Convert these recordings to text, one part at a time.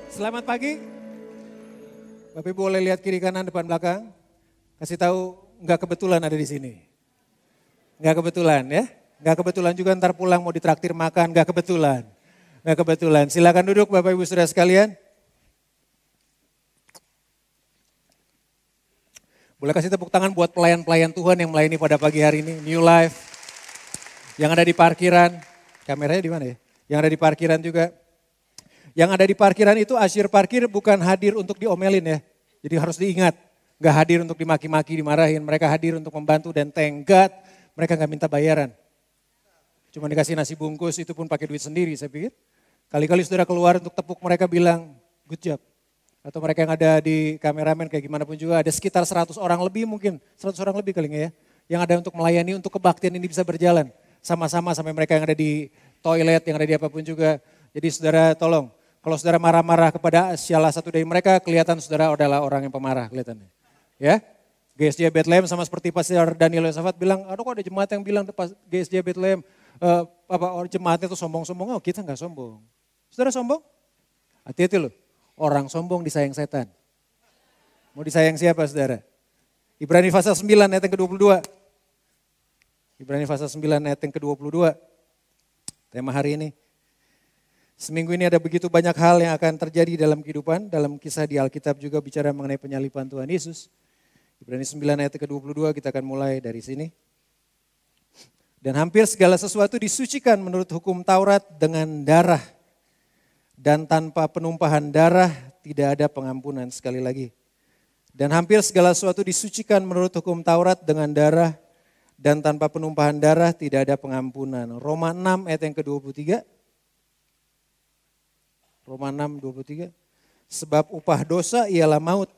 Selamat pagi. Bapak Ibu boleh lihat kiri kanan depan belakang. Kasih tahu nggak kebetulan ada di sini. Nggak kebetulan ya. Nggak kebetulan juga ntar pulang mau ditraktir makan. Nggak kebetulan. Nggak kebetulan. Silakan duduk Bapak Ibu Saudara sekalian. Boleh kasih tepuk tangan buat pelayan-pelayan Tuhan yang melayani pada pagi hari ini. New Life. Yang ada di parkiran. Kameranya di mana ya? Yang ada di parkiran juga. Yang ada di parkiran itu asyir parkir bukan hadir untuk diomelin ya. Jadi harus diingat. Gak hadir untuk dimaki-maki, dimarahin. Mereka hadir untuk membantu dan thank God mereka gak minta bayaran. Cuma dikasih nasi bungkus itu pun pakai duit sendiri saya pikir. Kali-kali saudara keluar untuk tepuk mereka bilang good job. Atau mereka yang ada di kameramen kayak gimana pun juga ada sekitar 100 orang lebih mungkin. 100 orang lebih kali ya. Yang ada untuk melayani untuk kebaktian ini bisa berjalan. Sama-sama sampai mereka yang ada di toilet, yang ada di apapun juga. Jadi saudara tolong. Kalau saudara marah-marah kepada salah satu dari mereka, kelihatan saudara adalah orang yang pemarah kelihatannya. Ya, GSJ Bethlehem sama seperti Pastor Daniel Yosafat bilang, aduh kok ada jemaat yang bilang GSJ Bethlehem, jemaatnya itu sombong-sombong, oh kita nggak sombong. Saudara sombong? Hati-hati loh, orang sombong disayang setan. Mau disayang siapa saudara? Ibrani pasal 9 ayat yang ke-22. Ibrani pasal 9 ayat yang ke-22. Tema hari ini. Seminggu ini ada begitu banyak hal yang akan terjadi dalam kehidupan. Dalam kisah di Alkitab juga bicara mengenai penyaliban Tuhan Yesus. Ibrani 9 ayat ke-22 kita akan mulai dari sini. Dan hampir segala sesuatu disucikan menurut hukum Taurat dengan darah. Dan tanpa penumpahan darah tidak ada pengampunan. Sekali lagi. Dan hampir segala sesuatu disucikan menurut hukum Taurat dengan darah. Dan tanpa penumpahan darah tidak ada pengampunan. Roma 6 ayat yang ke-23. Roma 6:23. Sebab upah dosa ialah maut.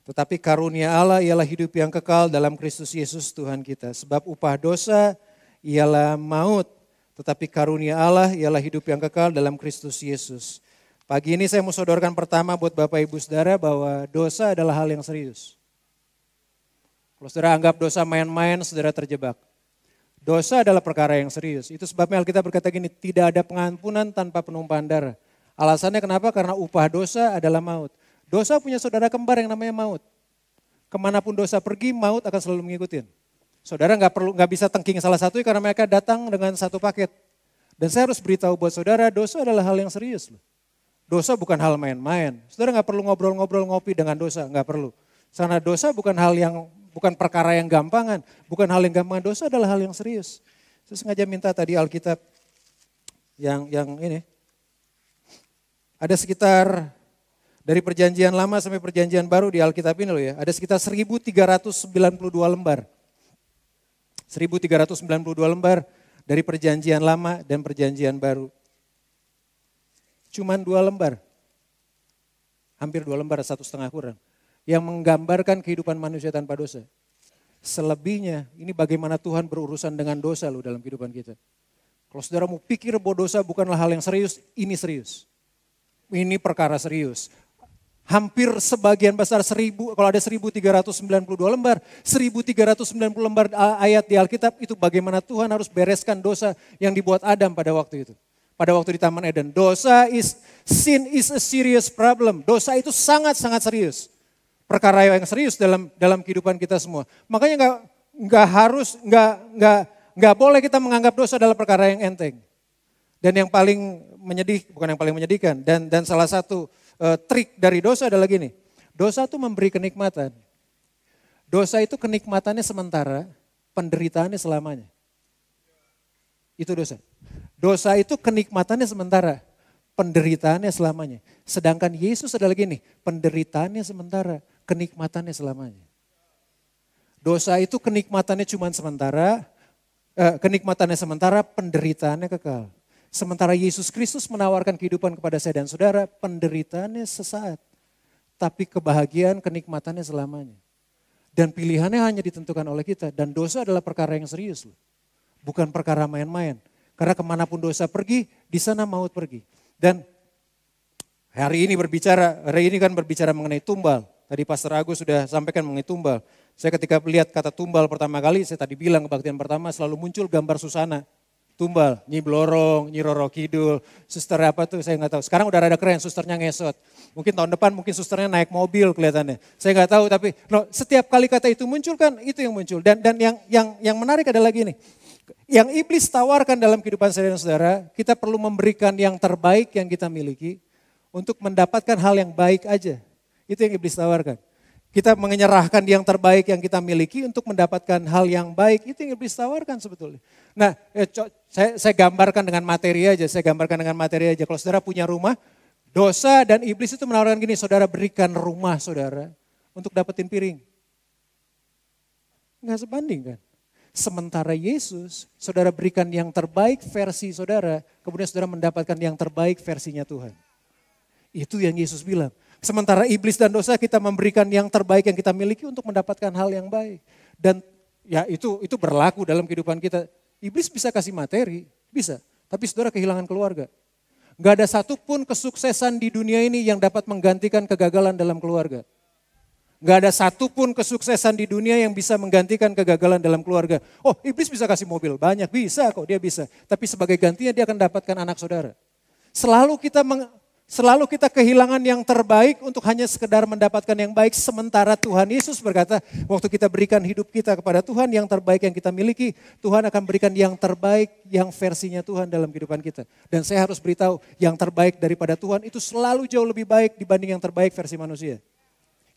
Tetapi karunia Allah ialah hidup yang kekal dalam Kristus Yesus Tuhan kita. Sebab upah dosa ialah maut. Tetapi karunia Allah ialah hidup yang kekal dalam Kristus Yesus. Pagi ini saya mau sodorkan pertama buat Bapak Ibu Saudara bahwa dosa adalah hal yang serius. Kalau saudara anggap dosa main-main, saudara terjebak. Dosa adalah perkara yang serius. Itu sebabnya Alkitab berkata gini, tidak ada pengampunan tanpa penumpahan darah. Alasannya kenapa? Karena upah dosa adalah maut. Dosa punya saudara kembar yang namanya maut. Kemanapun dosa pergi, maut akan selalu mengikuti. Saudara nggak bisa tengking salah satu karena mereka datang dengan satu paket. Dan saya harus beritahu buat saudara, dosa adalah hal yang serius. Dosa bukan hal main-main. Saudara nggak perlu ngobrol-ngobrol ngopi dengan dosa, nggak perlu. Karena dosa bukan perkara yang gampangan, bukan hal yang gampang. Dosa adalah hal yang serius. Saya sengaja minta tadi Alkitab yang ini. Ada sekitar dari perjanjian lama sampai perjanjian baru di Alkitab ini loh ya. Ada sekitar 1392 lembar. 1392 lembar dari perjanjian lama dan perjanjian baru. Cuman 2 lembar. Hampir 2 lembar, 1,5 kurang. Yang menggambarkan kehidupan manusia tanpa dosa. Selebihnya ini bagaimana Tuhan berurusan dengan dosa loh dalam kehidupan kita. Kalau saudara mau pikir bahwa dosa bukanlah hal yang serius, ini serius. Ini perkara serius. Hampir sebagian besar kalau ada 1392 lembar, 1390 lembar ayat di Alkitab itu bagaimana Tuhan harus bereskan dosa yang dibuat Adam pada waktu itu. Pada waktu di Taman Eden. Sin is a serious problem. Dosa itu sangat-sangat serius. Perkara yang serius dalam kehidupan kita semua. Makanya nggak boleh kita menganggap dosa adalah perkara yang enteng. Dan yang paling bukan yang paling menyedihkan. Dan salah satu trik dari dosa adalah gini. Dosa itu memberi kenikmatan. Dosa itu kenikmatannya sementara, penderitaannya selamanya. Itu dosa. Dosa itu kenikmatannya sementara, penderitaannya selamanya. Sedangkan Yesus adalah gini, penderitaannya sementara, kenikmatannya selamanya. Dosa itu kenikmatannya cuma sementara, penderitaannya kekal. Sementara Yesus Kristus menawarkan kehidupan kepada saya dan saudara, penderitaannya sesaat. Tapi kebahagiaan, kenikmatannya selamanya. Dan pilihannya hanya ditentukan oleh kita. Dan dosa adalah perkara yang serius. Bukan perkara main-main. Karena kemanapun dosa pergi, di sana maut pergi. Dan hari ini kan berbicara mengenai tumbal. Tadi Pastor Agus sudah sampaikan mengenai tumbal. Saya ketika melihat kata tumbal pertama kali, saya tadi bilang kebaktian pertama selalu muncul gambar Susana. Tumbal, Nyi Blorong, Nyi Roro Kidul, suster apa tuh saya nggak tahu. Sekarang udah rada keren, susternya ngesot. Mungkin tahun depan mungkin susternya naik mobil kelihatannya. Saya nggak tahu tapi setiap kali kata itu muncul kan itu yang muncul. Dan yang menarik adalah gini. Yang iblis tawarkan dalam kehidupan saya dan saudara, kita perlu memberikan yang terbaik yang kita miliki untuk mendapatkan hal yang baik aja. Itu yang iblis tawarkan. Kita menyerahkan yang terbaik yang kita miliki untuk mendapatkan hal yang baik. Itu yang iblis tawarkan sebetulnya. Nah, saya gambarkan dengan materi aja. Kalau saudara punya rumah, dosa dan iblis itu menawarkan gini, saudara berikan rumah saudara untuk dapetin piring. Nggak sebanding kan. Sementara Yesus, saudara berikan yang terbaik versi saudara, kemudian saudara mendapatkan yang terbaik versinya Tuhan. Itu yang Yesus bilang. Sementara iblis dan dosa kita memberikan yang terbaik yang kita miliki untuk mendapatkan hal yang baik. Dan ya itu berlaku dalam kehidupan kita. Iblis bisa kasih materi, bisa. Tapi saudara kehilangan keluarga. Gak ada satupun kesuksesan di dunia ini yang dapat menggantikan kegagalan dalam keluarga. Gak ada satupun kesuksesan di dunia yang bisa menggantikan kegagalan dalam keluarga. Oh, iblis bisa kasih mobil, banyak, bisa kok dia bisa. Tapi sebagai gantinya dia akan dapatkan anak saudara. Selalu kita kehilangan yang terbaik untuk hanya sekedar mendapatkan yang baik. Sementara Tuhan Yesus berkata, waktu kita berikan hidup kita kepada Tuhan, yang terbaik yang kita miliki, Tuhan akan berikan yang terbaik yang versinya Tuhan dalam kehidupan kita. Dan saya harus beritahu, yang terbaik daripada Tuhan itu selalu jauh lebih baik dibanding yang terbaik versi manusia.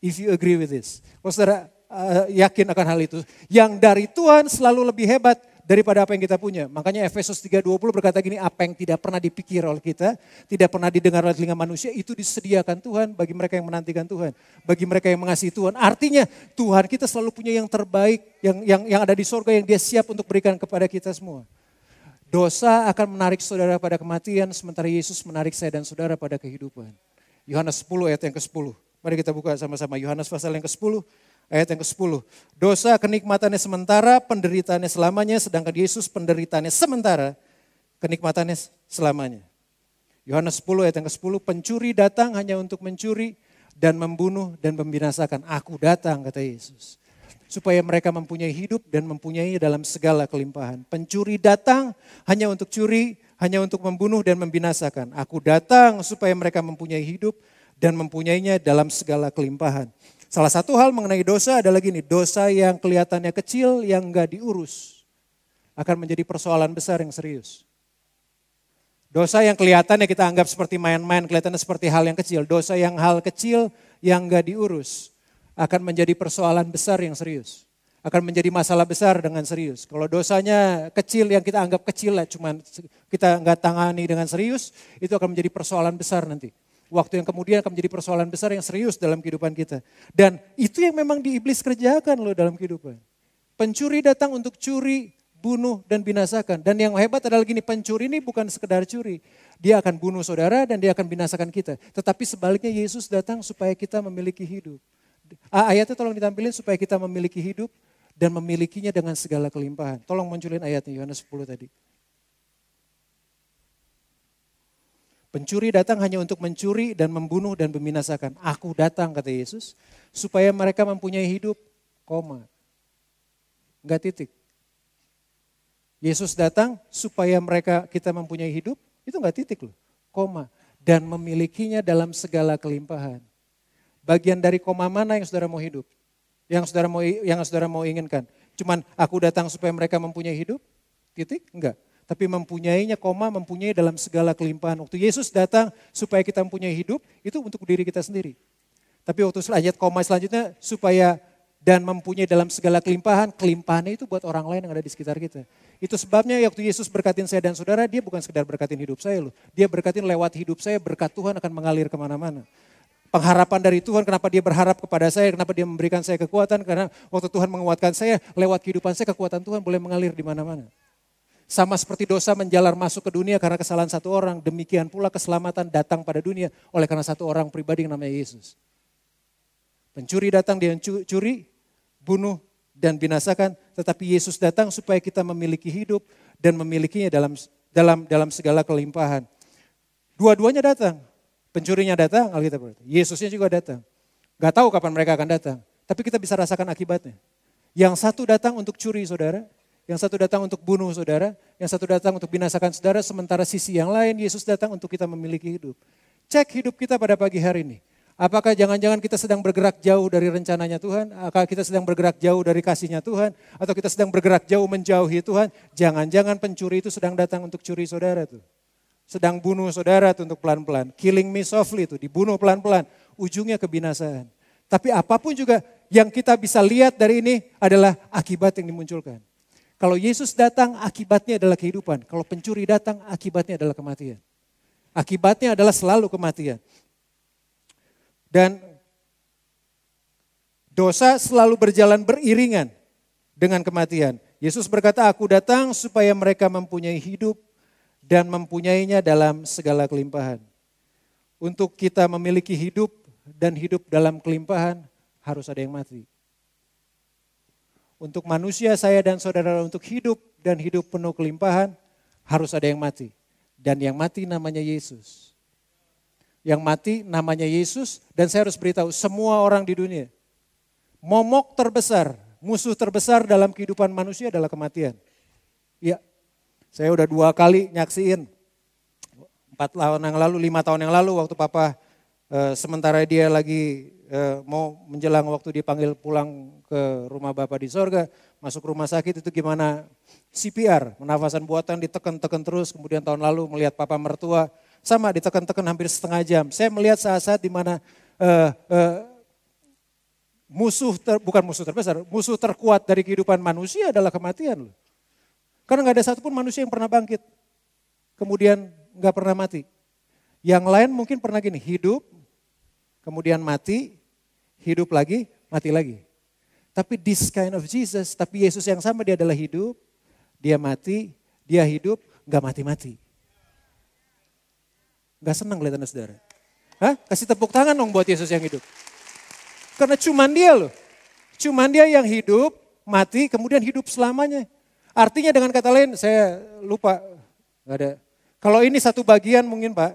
If you agree with this. Kalau saudara yakin akan hal itu, yang dari Tuhan selalu lebih hebat daripada apa yang kita punya. Makanya Efesus 3:20 berkata gini, apa yang tidak pernah dipikir oleh kita, tidak pernah didengar oleh telinga manusia, itu disediakan Tuhan bagi mereka yang menantikan Tuhan. Bagi mereka yang mengasihi Tuhan. Artinya Tuhan kita selalu punya yang terbaik, yang ada di sorga yang dia siap untuk berikan kepada kita semua. Dosa akan menarik saudara pada kematian, sementara Yesus menarik saya dan saudara pada kehidupan. Yohanes 10 ayat yang ke-10. Mari kita buka sama-sama Yohanes pasal yang ke-10. Ayat yang ke-10, dosa kenikmatannya sementara, penderitaannya selamanya, sedangkan Yesus penderitaannya sementara, kenikmatannya selamanya. Yohanes 10 ayat yang ke-10, pencuri datang hanya untuk mencuri dan membunuh dan membinasakan. Aku datang, kata Yesus, supaya mereka mempunyai hidup dan mempunyai dalam segala kelimpahan. Pencuri datang hanya untuk curi, hanya untuk membunuh dan membinasakan. Aku datang supaya mereka mempunyai hidup dan mempunyainya dalam segala kelimpahan. Salah satu hal mengenai dosa adalah gini, dosa yang kelihatannya kecil yang enggak diurus akan menjadi persoalan besar yang serius. Dosa yang kelihatannya kita anggap seperti main-main, kelihatannya seperti hal yang kecil. Dosa yang hal kecil yang enggak diurus akan menjadi persoalan besar yang serius. Akan menjadi masalah besar dengan serius. Kalau dosanya kecil yang kita anggap kecil lah, cuman kita enggak tangani dengan serius, itu akan menjadi persoalan besar nanti. Waktu yang kemudian akan menjadi persoalan besar yang serius dalam kehidupan kita. Dan itu yang memang di iblis kerjakan loh dalam kehidupan. Pencuri datang untuk curi, bunuh, dan binasakan. Dan yang hebat adalah gini, pencuri ini bukan sekedar curi. Dia akan bunuh saudara dan dia akan binasakan kita. Tetapi sebaliknya Yesus datang supaya kita memiliki hidup. Ayatnya tolong ditampilin supaya kita memiliki hidup dan memilikinya dengan segala kelimpahan. Tolong munculin ayatnya Yohanes 10 tadi. Pencuri datang hanya untuk mencuri dan membunuh dan membinasakan. Aku datang, kata Yesus, supaya mereka mempunyai hidup, koma. Enggak titik. Yesus datang supaya kita mempunyai hidup, itu enggak titik loh, koma. Dan memilikinya dalam segala kelimpahan. Bagian dari koma mana yang saudara mau hidup? Yang saudara mau inginkan? Cuman aku datang supaya mereka mempunyai hidup, titik? Enggak. Tapi mempunyainya, koma, mempunyai dalam segala kelimpahan. Waktu Yesus datang supaya kita mempunyai hidup, itu untuk diri kita sendiri. Tapi waktu ayat koma selanjutnya, supaya dan mempunyai dalam segala kelimpahan, kelimpahannya itu buat orang lain yang ada di sekitar kita. Itu sebabnya waktu Yesus berkatin saya dan saudara, dia bukan sekedar berkatin hidup saya loh. Dia berkatin lewat hidup saya, berkat Tuhan akan mengalir kemana-mana. Pengharapan dari Tuhan, kenapa dia berharap kepada saya, kenapa dia memberikan saya kekuatan, karena waktu Tuhan menguatkan saya, lewat kehidupan saya, kekuatan Tuhan boleh mengalir di mana-mana. Sama seperti dosa menjalar masuk ke dunia karena kesalahan satu orang, demikian pula keselamatan datang pada dunia oleh karena satu orang pribadi yang namanya Yesus. Pencuri datang, dia curi, bunuh, dan binasakan, tetapi Yesus datang supaya kita memiliki hidup dan memilikinya dalam segala kelimpahan. Dua-duanya datang, pencurinya datang, Alkitab berkata, Yesusnya juga datang. Gak tahu kapan mereka akan datang, tapi kita bisa rasakan akibatnya. Yang satu datang untuk curi saudara, Yang satu datang untuk bunuh saudara, yang satu datang untuk binasakan saudara, sementara sisi yang lain Yesus datang untuk kita memiliki hidup. Cek hidup kita pada pagi hari ini. Apakah jangan-jangan kita sedang bergerak jauh dari rencananya Tuhan? Apakah kita sedang bergerak jauh dari kasihnya Tuhan? Atau kita sedang bergerak jauh menjauhi Tuhan? Jangan-jangan pencuri itu sedang datang untuk curi saudara tuh. Sedang bunuh saudara tuh untuk pelan-pelan. Killing me softly tuh, dibunuh pelan-pelan. Ujungnya kebinasaan. Tapi apapun juga yang kita bisa lihat dari ini adalah akibat yang dimunculkan. Kalau Yesus datang, akibatnya adalah kehidupan. Kalau pencuri datang, akibatnya adalah kematian. Akibatnya adalah selalu kematian. Dan dosa selalu berjalan beriringan dengan kematian. Yesus berkata, aku datang supaya mereka mempunyai hidup dan mempunyainya dalam segala kelimpahan. Untuk kita memiliki hidup dan hidup dalam kelimpahan, harus ada yang mati. Untuk manusia, saya dan saudara untuk hidup dan hidup penuh kelimpahan, harus ada yang mati. Dan yang mati namanya Yesus. Yang mati namanya Yesus, dan saya harus beritahu semua orang di dunia. Momok terbesar, musuh terbesar dalam kehidupan manusia adalah kematian. Ya, saya udah 2 kali nyaksiin. 4 tahun yang lalu, 5 tahun yang lalu waktu papa sementara dia lagi mau menjelang waktu dipanggil pulang ke rumah Bapa di sorga, masuk rumah sakit itu gimana CPR, menafasan buatan ditekan-tekan terus, kemudian tahun lalu melihat papa mertua, sama ditekan-tekan hampir setengah jam. Saya melihat saat-saat di mana bukan musuh terbesar, musuh terkuat dari kehidupan manusia adalah kematian loh. Karena gak ada satupun manusia yang pernah bangkit, kemudian gak pernah mati. Yang lain mungkin pernah gini, hidup, kemudian mati, hidup lagi, mati lagi. Tapi this kind of Jesus, tapi Yesus yang sama dia adalah hidup, dia mati, dia hidup, gak mati-mati. Gak senang lihat Anda saudara. Hah? Kasih tepuk tangan dong buat Yesus yang hidup. Karena cuman dia loh. Cuman dia yang hidup, mati, kemudian hidup selamanya. Artinya dengan kata lain, saya lupa. Gak ada. Kalau ini satu bagian mungkin Pak.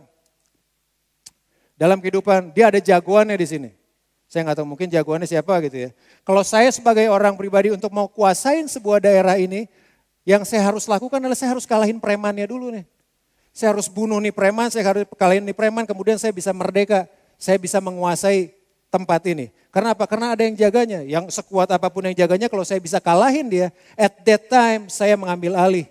Dalam kehidupan, dia ada jagoannya di sini. Saya gak tahu mungkin jagoannya siapa gitu ya. Kalau saya sebagai orang pribadi untuk mau kuasain sebuah daerah ini, yang saya harus lakukan adalah saya harus kalahin premannya dulu nih. Saya harus bunuh nih preman, saya harus kalahin nih preman, kemudian saya bisa merdeka, saya bisa menguasai tempat ini. Karena apa? Karena ada yang jaganya, yang sekuat apapun yang jaganya, kalau saya bisa kalahin dia, at that time saya mengambil alih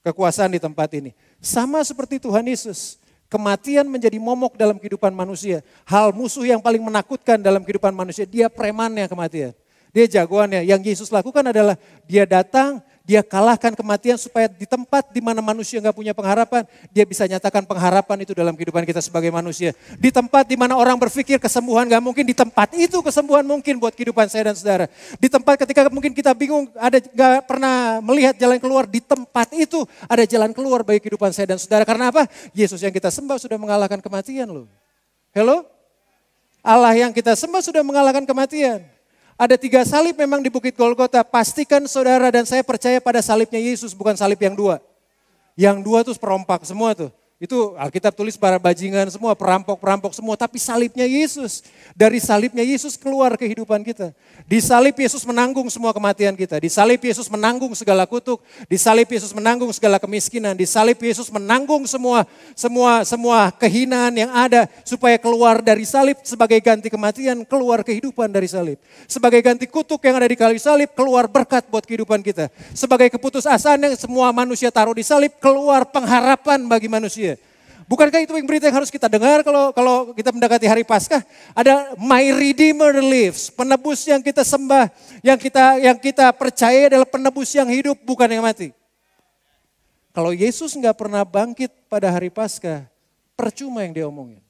kekuasaan di tempat ini. Sama seperti Tuhan Yesus, kematian menjadi momok dalam kehidupan manusia. Hal musuh yang paling menakutkan dalam kehidupan manusia, dia premannya kematian. Dia jagoannya, yang Yesus lakukan adalah dia datang, dia kalahkan kematian supaya di tempat di mana manusia nggak punya pengharapan, dia bisa nyatakan pengharapan itu dalam kehidupan kita sebagai manusia. Di tempat di mana orang berpikir kesembuhan nggak mungkin, di tempat itu kesembuhan mungkin buat kehidupan saya dan saudara. Di tempat ketika mungkin kita bingung, ada nggak pernah melihat jalan keluar, di tempat itu ada jalan keluar bagi kehidupan saya dan saudara. Karena apa? Yesus yang kita sembah sudah mengalahkan kematian loh. Hello? Allah yang kita sembah sudah mengalahkan kematian. Ada 3 salib memang di Bukit Golgota. Pastikan saudara dan saya percaya pada salibnya Yesus, bukan salib yang 2. Yang 2 tuh perompak semua tuh. Itu Alkitab tulis para bajingan semua, perampok-perampok semua. Tapi salibnya Yesus, dari salibnya Yesus keluar kehidupan kita. Di salib Yesus menanggung semua kematian kita. Di salib Yesus menanggung segala kutuk. Di salib Yesus menanggung segala kemiskinan. Di salib Yesus menanggung semua kehinaan yang ada. Supaya keluar dari salib sebagai ganti kematian, keluar kehidupan dari salib. Sebagai ganti kutuk yang ada di kayu salib, keluar berkat buat kehidupan kita. Sebagai keputusasaan yang semua manusia taruh di salib, keluar pengharapan bagi manusia. Bukankah itu yang berita yang harus kita dengar kalau kita mendekati hari Paskah? Ada My Redeemer lives, penebus yang kita sembah, yang kita percaya adalah penebus yang hidup, bukan yang mati. Kalau Yesus nggak pernah bangkit pada hari Paskah, percuma yang dia omongin.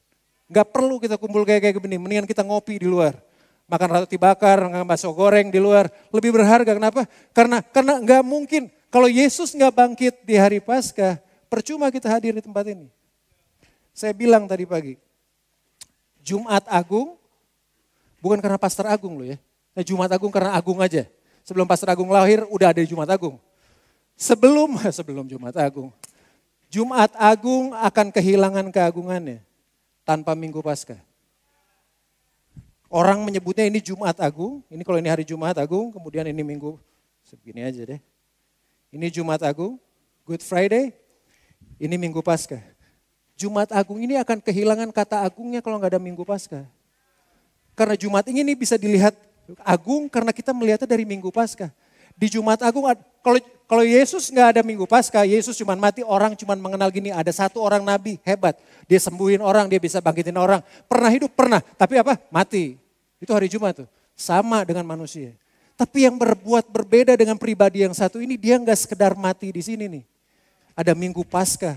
Nggak perlu kita kumpul kayak begini, mendingan kita ngopi di luar. Makan roti bakar, makan bakso goreng di luar, lebih berharga. Kenapa? Karena nggak mungkin, kalau Yesus nggak bangkit di hari Paskah, percuma kita hadir di tempat ini. Saya bilang tadi pagi, Jumat Agung, bukan karena Pastor Agung loh ya. Jumat Agung karena Agung aja. Sebelum Pastor Agung lahir, udah ada Jumat Agung. Sebelum Jumat Agung. Jumat Agung akan kehilangan keagungannya tanpa Minggu Paskah. Orang menyebutnya ini Jumat Agung, ini kalau ini hari Jumat Agung, kemudian ini Minggu, segini aja deh. Ini Jumat Agung, Good Friday, ini Minggu Paskah. Jumat Agung ini akan kehilangan kata agungnya kalau nggak ada Minggu Paskah. Karena Jumat ini bisa dilihat agung karena kita melihatnya dari Minggu Paskah. Di Jumat Agung, kalau Yesus nggak ada Minggu Paskah, Yesus cuma mati, orang cuma mengenal gini, ada satu orang nabi hebat. Dia sembuhin orang, dia bisa bangkitin orang. Pernah hidup, pernah. Tapi apa? Mati. Itu hari Jumat tuh. Sama dengan manusia. Tapi yang berbuat berbeda dengan pribadi yang satu ini, dia nggak sekedar mati di sini nih. Ada Minggu Paskah.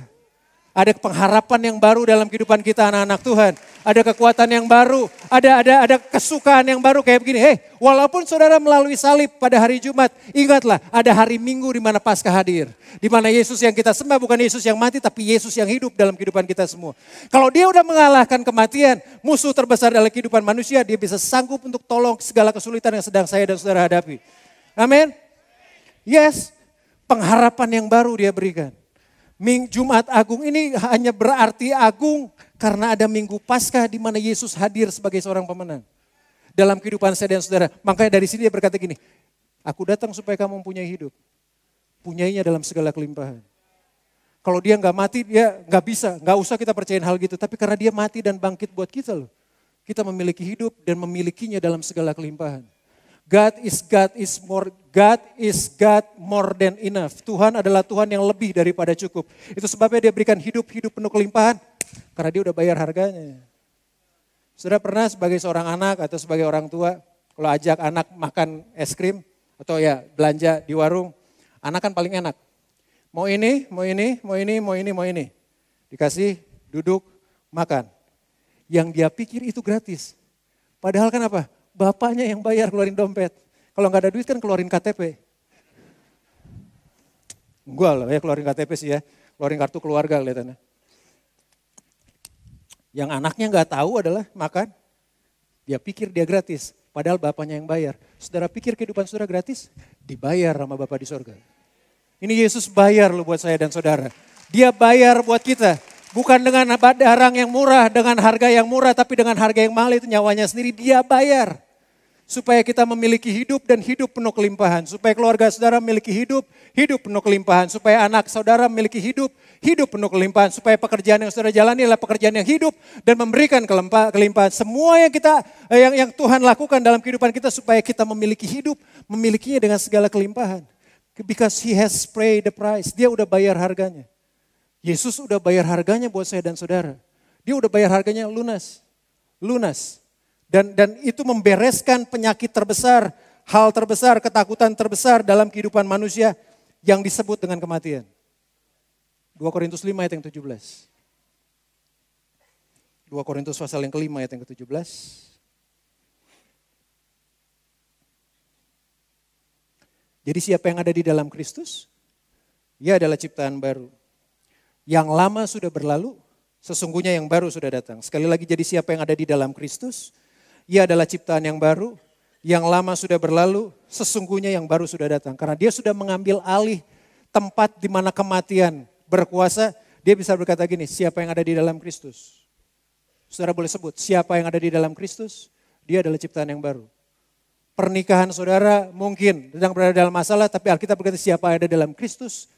Ada pengharapan yang baru dalam kehidupan kita anak-anak Tuhan. Ada kekuatan yang baru, ada kesukaan yang baru kayak begini. Walaupun saudara melalui salib pada hari Jumat, ingatlah ada hari Minggu di mana Paskah hadir. Di mana Yesus yang kita sembah bukan Yesus yang mati, tapi Yesus yang hidup dalam kehidupan kita semua. Kalau dia udah mengalahkan kematian, musuh terbesar dalam kehidupan manusia, dia bisa sanggup untuk tolong segala kesulitan yang sedang saya dan saudara hadapi. Amin. Yes, pengharapan yang baru dia berikan. Jumat Agung ini hanya berarti agung karena ada Minggu Paskah di mana Yesus hadir sebagai seorang pemenang. Dalam kehidupan saya dan saudara. Makanya dari sini dia berkata gini, aku datang supaya kamu mempunyai hidup. Punyainya dalam segala kelimpahan. Kalau dia nggak mati, dia nggak bisa, nggak usah kita percayain hal gitu. Tapi karena dia mati dan bangkit buat kita loh. Kita memiliki hidup dan memilikinya dalam segala kelimpahan. God is God more than enough. Tuhan adalah Tuhan yang lebih daripada cukup. Itu sebabnya dia berikan hidup penuh kelimpahan. Karena dia udah bayar harganya. Saudara pernah sebagai seorang anak atau sebagai orang tua, kalau ajak anak makan es krim atau ya belanja di warung, anak kan paling enak. Mau ini. Dikasih, duduk, makan. Yang dia pikir itu gratis. Padahal kan apa? Bapaknya yang bayar keluarin dompet. Kalau nggak ada duit kan keluarin KTP. Enggak lah ya keluarin KTP sih ya. Keluarin kartu keluarga kelihatannya. Yang anaknya nggak tahu adalah makan. Dia pikir dia gratis. Padahal bapaknya yang bayar. Saudara pikir kehidupan saudara gratis? Dibayar sama Bapak di sorga. Ini Yesus bayar loh buat saya dan saudara. Dia bayar buat kita. Bukan dengan barang yang murah, dengan harga yang murah. Tapi dengan harga yang mahal itu nyawanya sendiri dia bayar. Supaya kita memiliki hidup dan hidup penuh kelimpahan. Supaya keluarga saudara memiliki hidup penuh kelimpahan. Supaya anak saudara memiliki hidup penuh kelimpahan. Supaya pekerjaan yang saudara jalani adalah pekerjaan yang hidup dan memberikan kelimpahan. Semua yang Tuhan lakukan dalam kehidupan kita supaya kita memiliki hidup, memilikinya dengan segala kelimpahan. Because He has paid the price. Dia udah bayar harganya. Yesus udah bayar harganya buat saya dan saudara. Dia udah bayar harganya lunas. Dan itu membereskan penyakit terbesar, hal terbesar, ketakutan terbesar dalam kehidupan manusia yang disebut dengan kematian. 2 Korintus 5 ayat yang 17. 2 Korintus pasal yang kelima ayat yang ke-17. Jadi siapa yang ada di dalam Kristus, ia adalah ciptaan baru. Yang lama sudah berlalu, sesungguhnya yang baru sudah datang. Sekali lagi, jadi siapa yang ada di dalam Kristus, ia adalah ciptaan yang baru, yang lama sudah berlalu, sesungguhnya yang baru sudah datang. Karena dia sudah mengambil alih tempat di mana kematian berkuasa, dia bisa berkata gini, siapa yang ada di dalam Kristus? Saudara boleh sebut, siapa yang ada di dalam Kristus, dia adalah ciptaan yang baru. Pernikahan saudara mungkin sedang berada dalam masalah, tapi Alkitab berkata siapa yang ada dalam Kristus,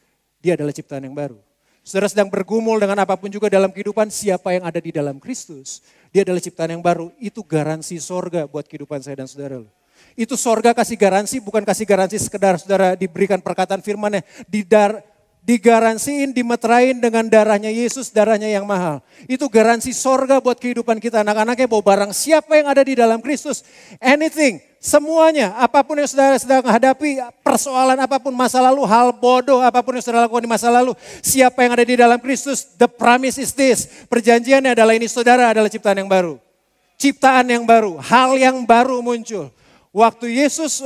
dia adalah ciptaan yang baru. Saudara sedang bergumul dengan apapun juga dalam kehidupan, siapa yang ada di dalam Kristus, dia adalah ciptaan yang baru. Itu garansi sorga buat kehidupan saya dan saudara. Itu sorga kasih garansi, bukan kasih garansi sekedar saudara diberikan perkataan firman-Nya. Digaransiin, dimeterain dengan darahnya Yesus, darahnya yang mahal. Itu garansi sorga buat kehidupan kita. Anak-anaknya bawa barang siapa yang ada di dalam Kristus. Anything, semuanya, apapun yang saudara sedang hadapi, persoalan apapun, masa lalu, hal bodoh apapun yang saudara lakukan di masa lalu. Siapa yang ada di dalam Kristus, the promise is this. Perjanjiannya adalah ini, saudara adalah ciptaan yang baru. Ciptaan yang baru, hal yang baru muncul. Waktu Yesus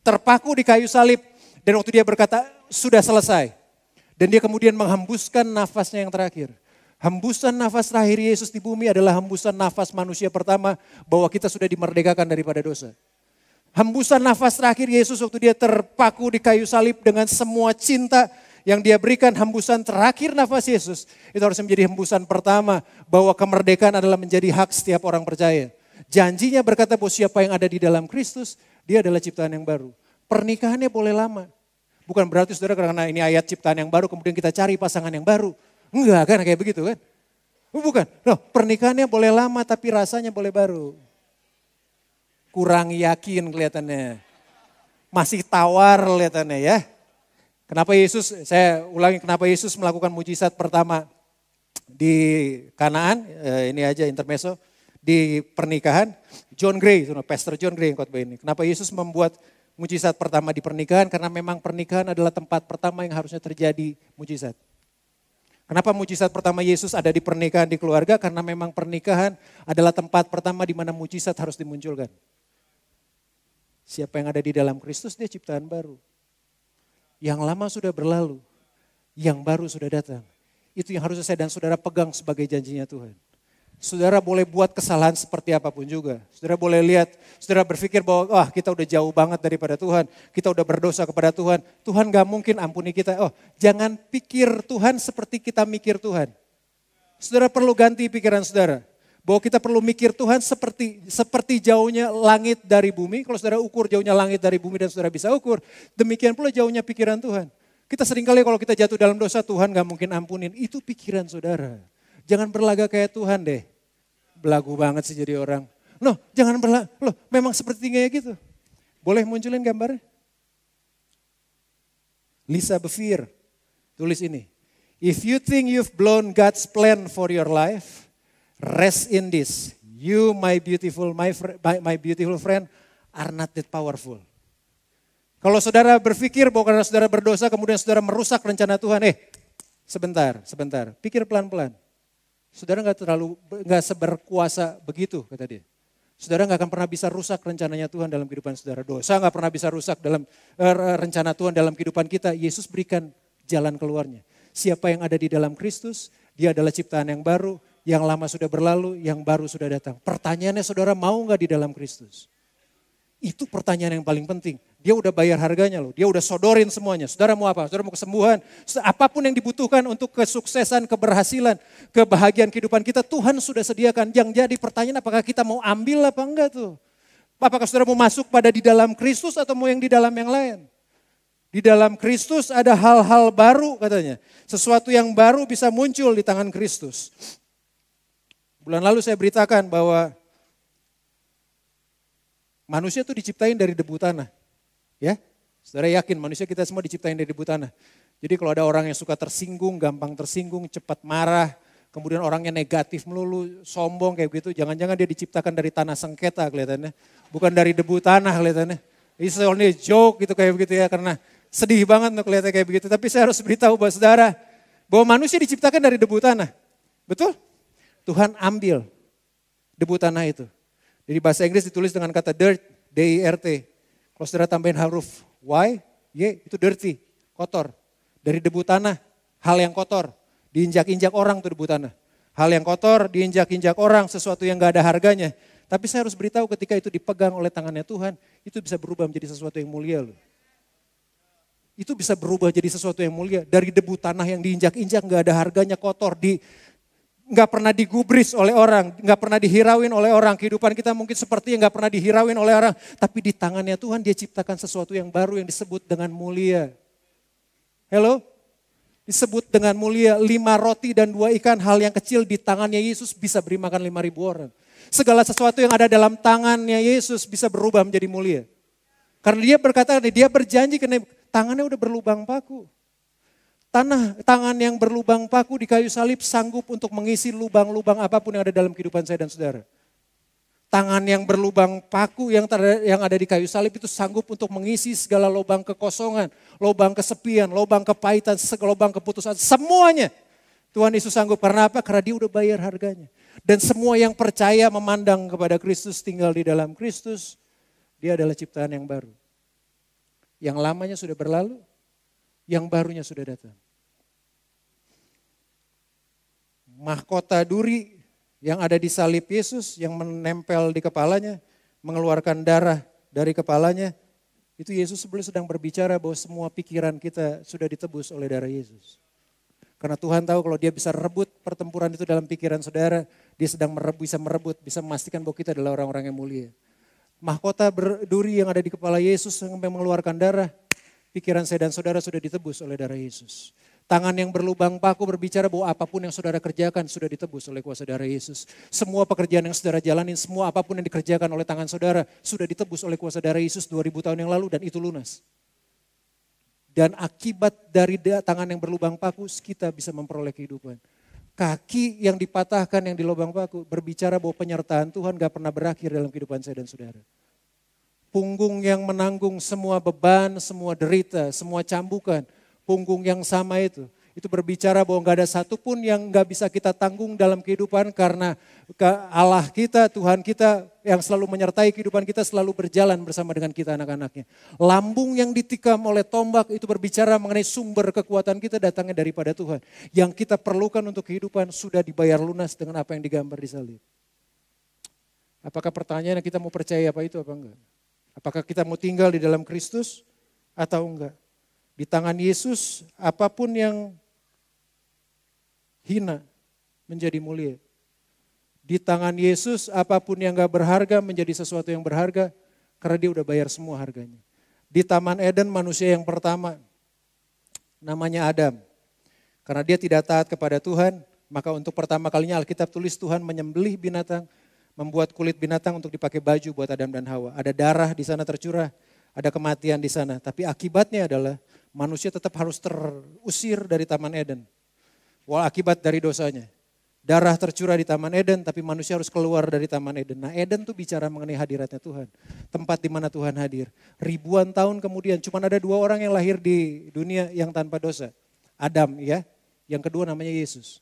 terpaku di kayu salib, dan waktu dia berkata, sudah selesai. Dan dia kemudian menghembuskan nafasnya yang terakhir. Hembusan nafas terakhir Yesus di bumi adalah hembusan nafas manusia pertama bahwa kita sudah dimerdekakan daripada dosa. Hembusan nafas terakhir Yesus waktu dia terpaku di kayu salib dengan semua cinta yang dia berikan, hembusan terakhir nafas Yesus. Itu harus menjadi hembusan pertama bahwa kemerdekaan adalah menjadi hak setiap orang percaya. Janjinya berkata bahwa siapa yang ada di dalam Kristus, dia adalah ciptaan yang baru. Pernikahannya boleh lama. Bukan berarti saudara karena ini ayat ciptaan yang baru kemudian kita cari pasangan yang baru. Enggak kan kayak begitu kan. Bukan, loh, pernikahannya boleh lama tapi rasanya boleh baru. Kurang yakin kelihatannya. Masih tawar kelihatannya ya. Kenapa Yesus, saya ulangi kenapa Yesus melakukan mujizat pertama di Kanaan, ini aja intermezzo, di pernikahan. John Gray, Pastor John Gray yang khotbah ini. Kenapa Yesus membuat mujizat pertama di pernikahan? Karena memang pernikahan adalah tempat pertama yang harusnya terjadi mujizat. Kenapa mujizat pertama Yesus ada di pernikahan di keluarga? Karena memang pernikahan adalah tempat pertama di mana mujizat harus dimunculkan. Siapa yang ada di dalam Kristus dia ciptaan baru. Yang lama sudah berlalu, yang baru sudah datang. Itu yang harusnya saya dan saudara pegang sebagai janjinya Tuhan. Saudara boleh buat kesalahan seperti apapun juga. Saudara boleh lihat, saudara berpikir bahwa wah kita udah jauh banget daripada Tuhan. Kita udah berdosa kepada Tuhan. Tuhan gak mungkin ampuni kita. Oh, jangan pikir Tuhan seperti kita mikir Tuhan. Saudara perlu ganti pikiran saudara. Bahwa kita perlu mikir Tuhan seperti jauhnya langit dari bumi. Kalau saudara ukur jauhnya langit dari bumi dan saudara bisa ukur. Demikian pula jauhnya pikiran Tuhan. Kita seringkali kalau kita jatuh dalam dosa Tuhan gak mungkin ampunin. Itu pikiran saudara. Jangan berlagak kayak Tuhan deh. Belagu banget sih jadi orang. Loh jangan berlagak. Loh memang sepertinya gitu. Boleh munculin gambarnya? Lisa Bevere tulis ini. If you think you've blown God's plan for your life, rest in this. You, my beautiful friend, are not that powerful. Kalau saudara berpikir bahwa karena saudara berdosa, kemudian saudara merusak rencana Tuhan. Sebentar. Pikir pelan-pelan. Saudara nggak seberkuasa begitu, kata dia. Saudara nggak akan pernah bisa rusak rencananya Tuhan dalam kehidupan saudara. Dosa nggak pernah bisa rusak dalam rencana Tuhan dalam kehidupan kita. Yesus berikan jalan keluarnya. Siapa yang ada di dalam Kristus, dia adalah ciptaan yang baru. Yang lama sudah berlalu, yang baru sudah datang. Pertanyaannya saudara mau gak di dalam Kristus? Itu pertanyaan yang paling penting. Dia udah bayar harganya loh, dia udah sodorin semuanya. Saudara mau apa? Saudara mau kesembuhan. Apapun yang dibutuhkan untuk kesuksesan, keberhasilan, kebahagiaan kehidupan kita, Tuhan sudah sediakan. Yang jadi pertanyaan apakah kita mau ambil apa enggak tuh? Apakah saudara mau masuk pada di dalam Kristus atau mau yang di dalam yang lain? Di dalam Kristus ada hal-hal baru katanya. Sesuatu yang baru bisa muncul di tangan Kristus. Bulan lalu saya beritakan bahwa manusia itu diciptain dari debu tanah. Ya, saudara yakin manusia kita semua diciptain dari debu tanah. Jadi kalau ada orang yang suka tersinggung, gampang tersinggung, cepat marah, kemudian orangnya negatif melulu, sombong kayak gitu, jangan-jangan dia diciptakan dari tanah sengketa kelihatannya. Bukan dari debu tanah kelihatannya. It's only joke gitu kayak begitu ya, karena sedih banget tuh kelihatannya kayak begitu. Tapi saya harus beritahu buat saudara, bahwa manusia diciptakan dari debu tanah. Betul? Tuhan ambil debu tanah itu. Jadi bahasa Inggris ditulis dengan kata dirt, D-I-R-T. Kalau saudara tambahin huruf Y, Y itu dirty, kotor. Dari debu tanah, hal yang kotor. Diinjak-injak orang tuh debu tanah. Hal yang kotor, diinjak-injak orang, sesuatu yang gak ada harganya. Tapi saya harus beritahu ketika itu dipegang oleh tangannya Tuhan, itu bisa berubah menjadi sesuatu yang mulia loh. Itu bisa berubah jadi sesuatu yang mulia. Dari debu tanah yang diinjak-injak gak ada harganya, kotor, nggak pernah digubris oleh orang, nggak pernah dihirauin oleh orang. Kehidupan kita mungkin seperti yang nggak pernah dihirauin oleh orang. Tapi di tangannya Tuhan dia ciptakan sesuatu yang baru yang disebut dengan mulia. Hello? Disebut dengan mulia 5 roti dan 2 ikan, hal yang kecil di tangannya Yesus bisa beri makan 5.000 orang. Segala sesuatu yang ada dalam tangannya Yesus bisa berubah menjadi mulia. Karena dia berkata, dia berjanji karena tangannya udah berlubang paku. Tangan yang berlubang paku di kayu salib sanggup untuk mengisi lubang-lubang apapun yang ada dalam kehidupan saya dan saudara. Tangan yang berlubang paku yang ada di kayu salib itu sanggup untuk mengisi segala lubang kekosongan, lubang kesepian, lubang kepahitan, segala lubang keputusan, semuanya. Tuhan Yesus sanggup karena apa? Karena dia udah bayar harganya. Dan semua yang percaya memandang kepada Kristus, tinggal di dalam Kristus, dia adalah ciptaan yang baru. Yang lamanya sudah berlalu, yang barunya sudah datang. Mahkota duri yang ada di salib Yesus yang menempel di kepalanya, mengeluarkan darah dari kepalanya, itu Yesus sebenarnya sedang berbicara bahwa semua pikiran kita sudah ditebus oleh darah Yesus. Karena Tuhan tahu kalau dia bisa rebut pertempuran itu dalam pikiran saudara, dia sedang merebut, bisa memastikan bahwa kita adalah orang-orang yang mulia. Mahkota berduri yang ada di kepala Yesus sampai mengeluarkan darah, Pikiran saya dan saudara sudah ditebus oleh darah Yesus. Tangan yang berlubang paku berbicara bahwa apapun yang saudara kerjakan sudah ditebus oleh kuasa darah Yesus. Semua pekerjaan yang saudara jalanin, semua apapun yang dikerjakan oleh tangan saudara sudah ditebus oleh kuasa darah Yesus 2000 tahun yang lalu dan itu lunas. Dan akibat dari tangan yang berlubang paku kita bisa memperoleh kehidupan. Kaki yang dipatahkan yang di lubang paku berbicara bahwa penyertaan Tuhan gak pernah berakhir dalam kehidupan saya dan saudara. Punggung yang menanggung semua beban, semua derita, semua cambukan. Punggung yang sama itu berbicara bahwa gak ada satupun yang gak bisa kita tanggung dalam kehidupan karena Allah kita, Tuhan kita yang selalu menyertai kehidupan kita selalu berjalan bersama dengan kita anak-anaknya. Lambung yang ditikam oleh tombak itu berbicara mengenai sumber kekuatan kita datangnya daripada Tuhan. Yang kita perlukan untuk kehidupan sudah dibayar lunas dengan apa yang digambar di salib. Apakah pertanyaannya kita mau percaya apa itu apa enggak? Apakah kita mau tinggal di dalam Kristus atau enggak? Di tangan Yesus apapun yang hina menjadi mulia. Di tangan Yesus apapun yang gak berharga menjadi sesuatu yang berharga karena dia udah bayar semua harganya. Di Taman Eden manusia yang pertama namanya Adam. Karena dia tidak taat kepada Tuhan, maka untuk pertama kalinya Alkitab tulis Tuhan menyembelih binatang, membuat kulit binatang untuk dipakai baju buat Adam dan Hawa. Ada darah di sana tercurah, ada kematian di sana. Tapi akibatnya adalah manusia tetap harus terusir dari Taman Eden. Akibat dari dosanya. Darah tercurah di Taman Eden, tapi manusia harus keluar dari Taman Eden. Nah Eden tuh bicara mengenai hadiratnya Tuhan. Tempat di mana Tuhan hadir. Ribuan tahun kemudian, cuma ada 2 orang yang lahir di dunia yang tanpa dosa. Adam ya, yang kedua namanya Yesus.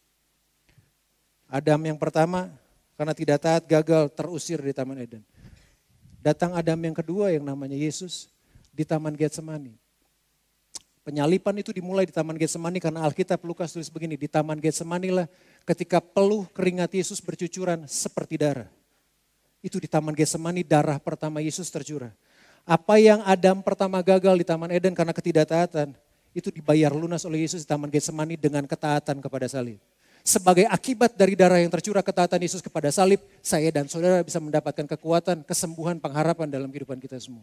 Adam yang pertama, karena tidak taat gagal terusir di Taman Eden. Datang Adam yang kedua yang namanya Yesus di Taman Getsemani. Penyalipan itu dimulai di Taman Getsemani karena Alkitab Lukas tulis begini, di Taman Getsemani lah ketika peluh keringat Yesus bercucuran seperti darah. Itu di Taman Getsemani darah pertama Yesus tercurah. Apa yang Adam pertama gagal di Taman Eden karena ketidaktaatan, itu dibayar lunas oleh Yesus di Taman Getsemani dengan ketaatan kepada salib. Sebagai akibat dari darah yang tercurah ketaatan Yesus kepada salib, saya dan saudara bisa mendapatkan kekuatan, kesembuhan, pengharapan dalam kehidupan kita semua.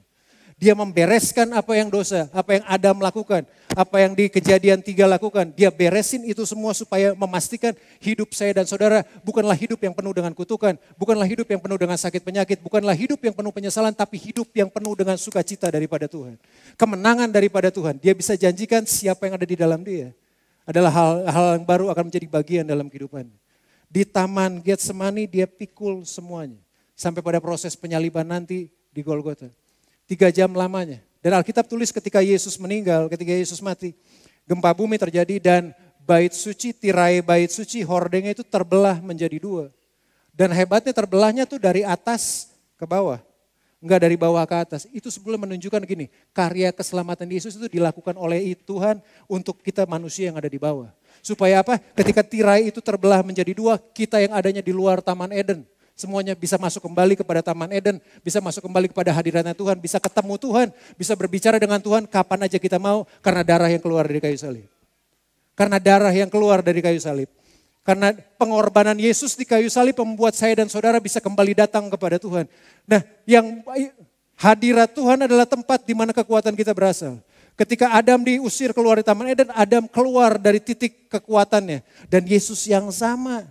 Dia membereskan apa yang dosa, apa yang Adam lakukan, apa yang di Kejadian 3 lakukan. Dia beresin itu semua supaya memastikan hidup saya dan saudara bukanlah hidup yang penuh dengan kutukan, bukanlah hidup yang penuh dengan sakit penyakit, bukanlah hidup yang penuh penyesalan, tapi hidup yang penuh dengan sukacita daripada Tuhan. Kemenangan daripada Tuhan. Dia bisa janjikan siapa yang ada di dalam dia adalah hal yang baru akan menjadi bagian dalam kehidupan. Di Taman Getsemani dia pikul semuanya. Sampai pada proses penyaliban nanti di Golgota. 3 jam lamanya. Dan Alkitab tulis ketika Yesus meninggal, ketika Yesus mati, gempa bumi terjadi dan bait suci, tirai bait suci, hordengnya itu terbelah menjadi 2. Dan hebatnya terbelahnya tuh dari atas ke bawah. Enggak dari bawah ke atas. Itu sebelum menunjukkan gini, karya keselamatan Yesus itu dilakukan oleh Tuhan untuk kita manusia yang ada di bawah. Supaya apa? Ketika tirai itu terbelah menjadi 2, kita yang adanya di luar Taman Eden. Semuanya bisa masuk kembali kepada Taman Eden, bisa masuk kembali kepada hadiratnya Tuhan, bisa ketemu Tuhan, bisa berbicara dengan Tuhan kapan aja kita mau karena darah yang keluar dari kayu salib. Karena darah yang keluar dari kayu salib. Karena pengorbanan Yesus di kayu salib membuat saya dan saudara bisa kembali datang kepada Tuhan. Nah, yang hadirat Tuhan adalah tempat di mana kekuatan kita berasal. Ketika Adam diusir keluar dari Taman Eden, Adam keluar dari titik kekuatannya. Dan Yesus yang sama,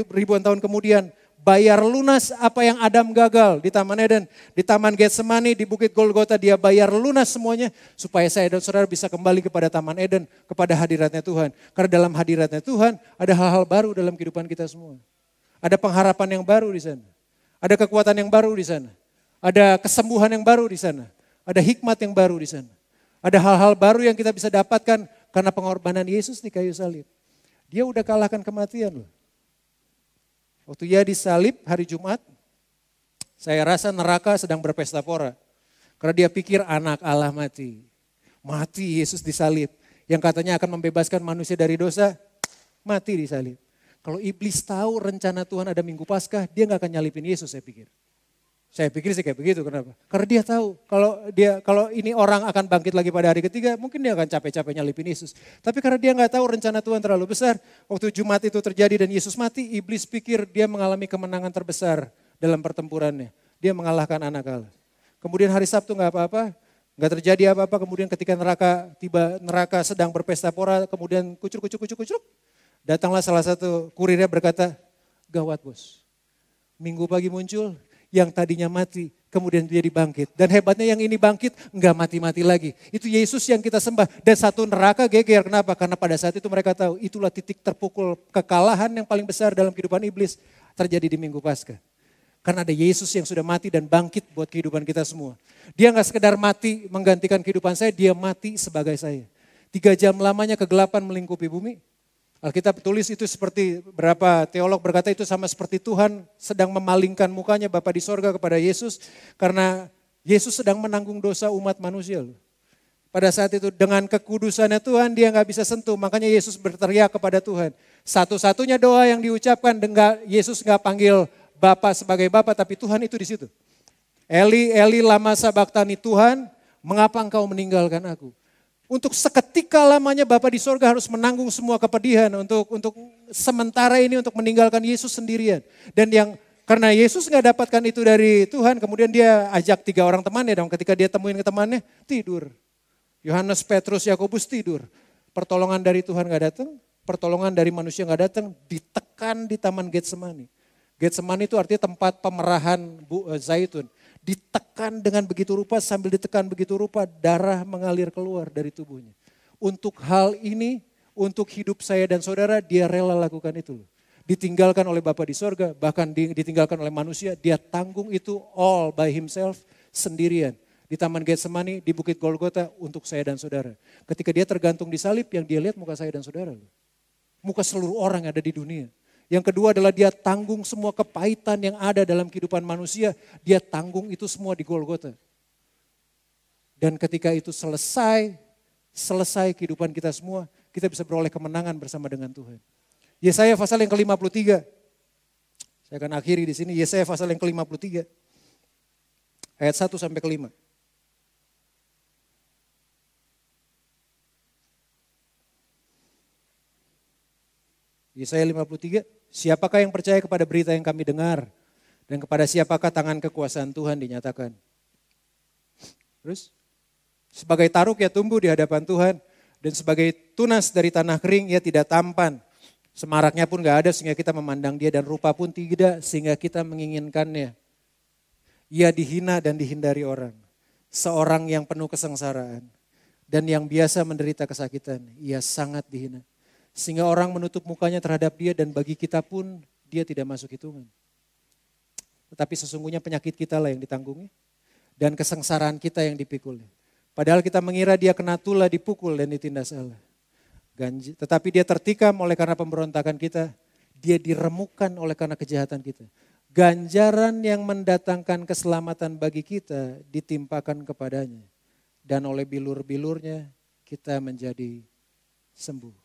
ribuan tahun kemudian, bayar lunas apa yang Adam gagal di Taman Eden. Di Taman Getsemani, di Bukit Golgota dia bayar lunas semuanya. Supaya saya dan saudara bisa kembali kepada Taman Eden, kepada hadiratnya Tuhan. Karena dalam hadiratnya Tuhan ada hal-hal baru dalam kehidupan kita semua. Ada pengharapan yang baru di sana. Ada kekuatan yang baru di sana. Ada kesembuhan yang baru di sana. Ada hikmat yang baru di sana. Ada hal-hal baru yang kita bisa dapatkan karena pengorbanan Yesus di kayu salib. Dia udah kalahkan kematian loh. Waktu ia disalib hari Jumat, saya rasa neraka sedang berpesta pora. Karena dia pikir anak Allah mati. Mati Yesus disalib. Yang katanya akan membebaskan manusia dari dosa, mati disalib. Kalau iblis tahu rencana Tuhan ada Minggu Paskah, dia gak akan nyalipin Yesus saya pikir. Saya pikir sih kayak begitu, kenapa? Karena dia tahu kalau ini orang akan bangkit lagi pada hari ketiga, mungkin dia akan capek-capek nyalipin Yesus. Tapi karena dia nggak tahu rencana Tuhan terlalu besar, waktu Jumat itu terjadi dan Yesus mati, iblis pikir dia mengalami kemenangan terbesar dalam pertempurannya. Dia mengalahkan anak Allah. Kemudian hari Sabtu nggak apa-apa, Nggak terjadi apa-apa, kemudian ketika neraka sedang berpesta pora, kemudian kucuk. Datanglah salah satu kurirnya berkata, gawat bos, minggu pagi muncul, yang tadinya mati, kemudian dia dibangkit. Dan hebatnya yang ini bangkit, nggak mati-mati lagi. Itu Yesus yang kita sembah. Dan satu neraka geger, kenapa? Karena pada saat itu mereka tahu, itulah titik terpukul kekalahan yang paling besar dalam kehidupan iblis, terjadi di Minggu Paskah. Karena ada Yesus yang sudah mati dan bangkit buat kehidupan kita semua. Dia nggak sekedar mati menggantikan kehidupan saya, dia mati sebagai saya. 3 jam lamanya kegelapan melingkupi bumi. Alkitab tulis itu seperti, berapa teolog berkata itu sama seperti Tuhan sedang memalingkan mukanya Bapa di sorga kepada Yesus. Karena Yesus sedang menanggung dosa umat manusia. Pada saat itu dengan kekudusannya Tuhan dia nggak bisa sentuh. Makanya Yesus berteriak kepada Tuhan. Satu-satunya doa yang diucapkan, Yesus nggak panggil Bapa sebagai Bapa, tapi Tuhan itu di situ. Eli, Eli lama sabachthani, Tuhan, mengapa engkau meninggalkan aku? Untuk seketika lamanya Bapa di sorga harus menanggung semua kepedihan untuk sementara ini untuk meninggalkan Yesus sendirian. Dan karena Yesus nggak dapatkan itu dari Tuhan, kemudian dia ajak 3 orang temannya dong. Ketika dia temuin ke temannya, tidur. Yohanes, Petrus, Yakobus tidur. Pertolongan dari Tuhan nggak datang, pertolongan dari manusia nggak datang, ditekan di Taman Getsemani. Getsemani itu artinya tempat pemerahan zaitun. Ditekan dengan begitu rupa, sambil ditekan begitu rupa, darah mengalir keluar dari tubuhnya. Untuk hal ini, untuk hidup saya dan saudara, dia rela lakukan itu. Ditinggalkan oleh Bapa di sorga, bahkan ditinggalkan oleh manusia, dia tanggung itu all by himself, sendirian. Di Taman Getsemani, di Bukit Golgota, untuk saya dan saudara. Ketika dia tergantung di salib, yang dia lihat muka saya dan saudara. Muka seluruh orang yang ada di dunia. Yang kedua adalah dia tanggung semua kepahitan yang ada dalam kehidupan manusia. Dia tanggung itu semua di Golgota. Dan ketika itu selesai kehidupan kita semua, kita bisa beroleh kemenangan bersama dengan Tuhan. Yesaya pasal yang ke-53. Saya akan akhiri di sini. Yesaya pasal yang ke-53. Ayat 1 sampai ke-5. Yesaya 53, siapakah yang percaya kepada berita yang kami dengar? Dan kepada siapakah tangan kekuasaan Tuhan dinyatakan? Terus, sebagai taruk ia tumbuh di hadapan Tuhan. Dan sebagai tunas dari tanah kering ia tidak tampan. Semaraknya pun gak ada sehingga kita memandang dia. Dan rupa pun tidak sehingga kita menginginkannya. Ia dihina dan dihindari orang. Seorang yang penuh kesengsaraan. Dan yang biasa menderita kesakitan. Ia sangat dihina. Sehingga orang menutup mukanya terhadap dia dan bagi kita pun dia tidak masuk hitungan. Tetapi sesungguhnya penyakit kita lah yang ditanggungi dan kesengsaraan kita yang dipikul. Padahal kita mengira dia kena tulah, dipukul dan ditindas Allah. Tetapi dia tertikam oleh karena pemberontakan kita, dia diremukkan oleh karena kejahatan kita. Ganjaran yang mendatangkan keselamatan bagi kita ditimpakan kepadanya. Dan oleh bilur-bilurnya kita menjadi sembuh.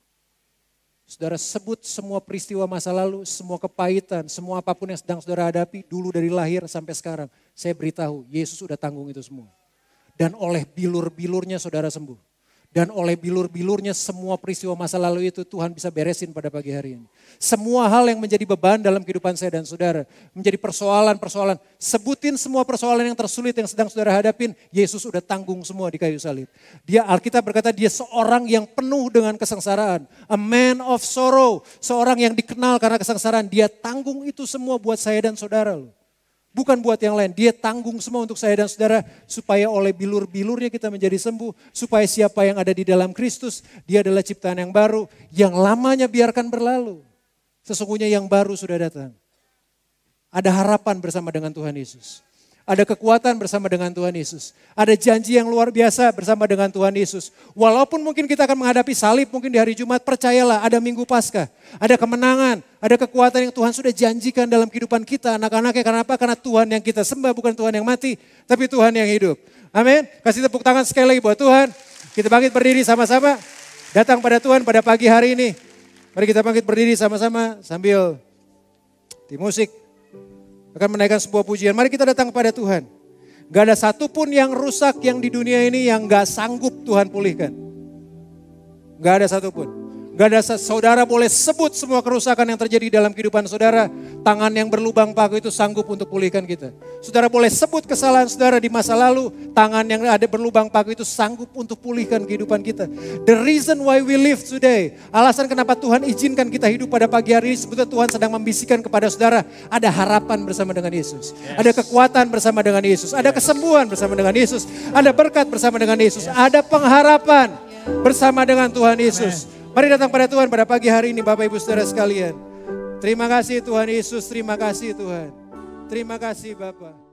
Saudara, sebut semua peristiwa masa lalu, semua kepahitan, semua apapun yang sedang saudara hadapi dulu dari lahir sampai sekarang. Saya beritahu, Yesus sudah tanggung itu semua. Dan oleh bilur-bilurnya saudara sembuh. Dan oleh bilur-bilurnya semua peristiwa masa lalu itu Tuhan bisa beresin pada pagi hari ini. Semua hal yang menjadi beban dalam kehidupan saya dan saudara. Menjadi persoalan-persoalan. Sebutin semua persoalan yang tersulit yang sedang saudara hadapin. Yesus sudah tanggung semua di kayu salib. Alkitab berkata dia seorang yang penuh dengan kesengsaraan. A man of sorrow. Seorang yang dikenal karena kesengsaraan. Dia tanggung itu semua buat saya dan saudara loh. Bukan buat yang lain, dia tanggung semua untuk saya dan saudara supaya oleh bilur-bilurnya kita menjadi sembuh. Supaya siapa yang ada di dalam Kristus, dia adalah ciptaan yang baru. Yang lamanya biarkan berlalu. Sesungguhnya yang baru sudah datang. Ada harapan bersama dengan Tuhan Yesus. Ada kekuatan bersama dengan Tuhan Yesus. Ada janji yang luar biasa bersama dengan Tuhan Yesus. Walaupun mungkin kita akan menghadapi salib mungkin di hari Jumat, percayalah ada Minggu Paskah. Ada kemenangan, ada kekuatan yang Tuhan sudah janjikan dalam kehidupan kita anak-anaknya. Karena apa? Karena Tuhan yang kita sembah bukan Tuhan yang mati, tapi Tuhan yang hidup. Amin. Kasih tepuk tangan sekali lagi buat Tuhan. Kita bangkit berdiri sama-sama. Datang pada Tuhan pada pagi hari ini. Mari kita bangkit berdiri sama-sama sambil di musik. Akan menaikkan sebuah pujian. Mari kita datang kepada Tuhan. Gak ada satupun yang rusak yang di dunia ini yang gak sanggup Tuhan pulihkan. Gak ada satupun. Saudara boleh sebut semua kerusakan yang terjadi dalam kehidupan saudara. Tangan yang berlubang paku itu sanggup untuk pulihkan kita. Saudara boleh sebut kesalahan saudara di masa lalu. Tangan yang ada berlubang paku itu sanggup untuk pulihkan kehidupan kita. The reason why we live today. Alasan kenapa Tuhan izinkan kita hidup pada pagi hari ini. Sebetulnya Tuhan sedang membisikkan kepada saudara. Ada harapan bersama dengan Yesus. Ada kekuatan bersama dengan Yesus. Ada kesembuhan bersama dengan Yesus. Ada berkat bersama dengan Yesus. Ada pengharapan bersama dengan Tuhan Yesus. Mari datang pada Tuhan pada pagi hari ini Bapak Ibu Saudara sekalian. Terima kasih Tuhan Yesus, terima kasih Tuhan. Terima kasih Bapak.